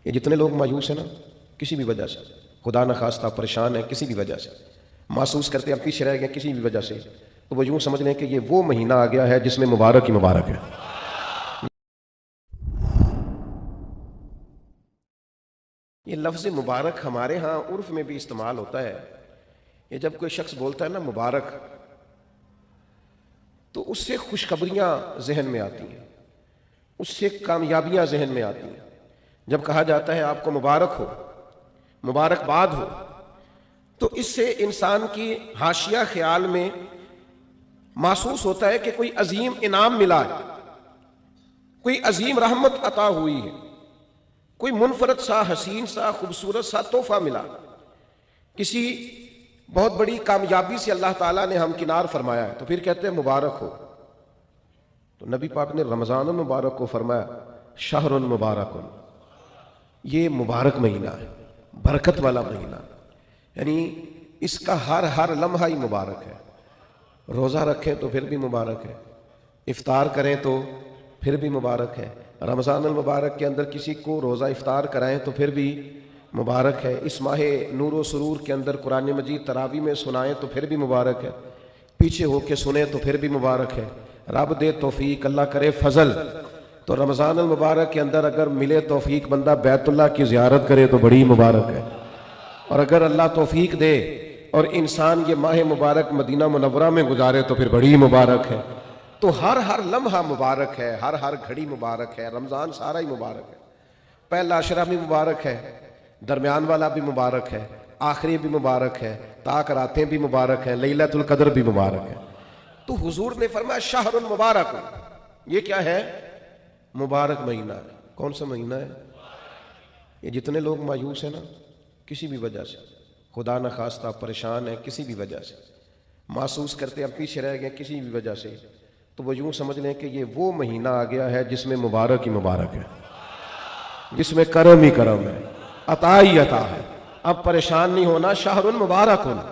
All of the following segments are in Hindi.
ये जितने लोग मायूस हैं ना किसी भी वजह से, खुदा न खास्ता परेशान है किसी भी वजह से, महसूस करते हैं पीछे रह गए किसी भी वजह से, तो वो यूं समझ लें कि ये वो महीना आ गया है जिसमें मुबारक ही मुबारक है। ये लफ्ज़ मुबारक हमारे यहाँ उर्फ में भी इस्तेमाल होता है। ये जब कोई शख्स बोलता है ना मुबारक, तो उससे खुशखबरियाँ जहन में आती हैं, उससे कामयाबियाँ जहन में आती हैं। जब कहा जाता है आपको मुबारक हो, मुबारकबाद हो, तो इससे इंसान की हाशिया ख्याल में महसूस होता है कि कोई अजीम इनाम मिला है, कोई अजीम रहमत अता हुई है, कोई मुनफरद सा हसीन सा खूबसूरत सा तोहफा मिला, किसी बहुत बड़ी कामयाबी से अल्लाह ताला ने हमकिनार फरमाया है, तो फिर कहते हैं मुबारक हो। तो नबी पाक ने रमज़ान मुबारक को फरमाया शहरुन मुबारकुन, ये मुबारक महीना है, बरकत वाला महीना, यानी इसका हर लम्हा ही मुबारक है। रोज़ा रखें तो फिर भी मुबारक है, इफ्तार करें तो फिर भी मुबारक है, रमज़ान मुबारक के अंदर किसी को रोज़ा इफ्तार कराएं तो फिर भी मुबारक है, इस माह नूर व सुरूर के अंदर कुरान मजीद तरावी में सुनाएं तो फिर भी मुबारक है, पीछे होके सुने तो फिर भी मुबारक है। रब दे तौफीक, अल्लाह करे फजल, तो रमज़ान मुबारक के अंदर अगर मिले तौफीक बंदा बैतुल्लाह की ज़ियारत करे तो बड़ी मुबारक है। और अगर अल्लाह तौफीक दे और इंसान ये माह मुबारक मदीना मुनव्वरा में गुजारे तो फिर बड़ी मुबारक है। तो हर लम्हा मुबारक है, हर घड़ी मुबारक है, रमज़ान सारा ही मुबारक है। पहला अशरा भी मुबारक है, दरमियान वाला भी मुबारक है, आखिरी भी मुबारक है, ताक रातें भी मुबारक हैं, लैलतुल कद्र भी मुबारक है। तो हुजूर ने फरमाया शहरुन मुबारक, ये क्या है? मुबारक महीना है। कौन सा महीना है? ये जितने लोग मायूस हैं ना किसी भी वजह से, खुदा न खास्ता परेशान है किसी भी वजह से, महसूस करते हैं पीछे रह गए किसी भी वजह से, तो वो यूं समझ लें कि ये वो महीना आ गया है जिसमें मुबारक ही मुबारक है, जिसमें करम ही करम है, अता ही अता है। अब परेशान नहीं होना, शहरुन मुबारक होना,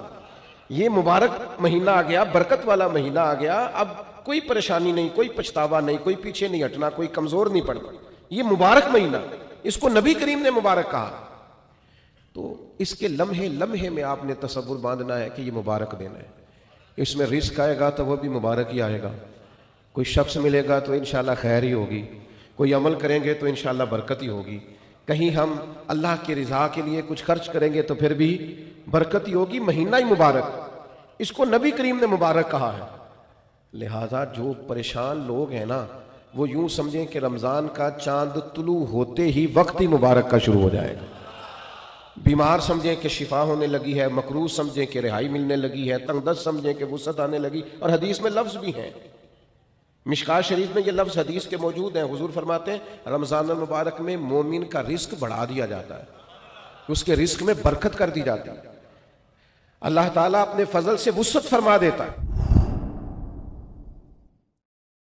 ये मुबारक महीना आ गया, बरकत वाला महीना आ गया। अब कोई परेशानी नहीं, कोई पछतावा नहीं, कोई पीछे नहीं हटना, कोई कमजोर नहीं पड़ना। ये मुबारक महीना, इसको नबी करीम ने मुबारक कहा। तो इसके लम्हे लम्हे में आपने तसव्वुर बांधना है कि ये मुबारक दिन है। इसमें रिस्क आएगा तो वह भी मुबारक ही आएगा, कोई शख्स मिलेगा तो इंशाल्लाह खैर ही होगी, कोई अमल करेंगे तो इंशाल्लाह बरकत ही होगी, कहीं हम अल्लाह की रिज़ा के लिए कुछ खर्च करेंगे तो फिर भी बरकत ही होगी। महीना ही मुबारक, इसको नबी करीम ने मुबारक कहा है। लिहाजा जो परेशान लोग हैं ना, वो यूं समझें कि रमज़ान का चांद तुलू होते ही वक्त ही मुबारक का शुरू हो जाएगा। बीमार समझें कि शिफा होने लगी है, मकरूज समझें कि रिहाई मिलने लगी है, तंगदस्त समझें कि वुसअत आने लगी। और हदीस में लफ्ज़ भी हैं, मिशकात शरीफ में ये लफ्ज़ हदीस के मौजूद हैं। हुजूर फरमाते हैं रमज़ान मुबारक में मोमिन का रिस्क बढ़ा दिया जाता है, उसके रिस्क में बरकत कर दी जाती है, अल्लाह ताला अपने फजल से वुसअत फरमा देता है।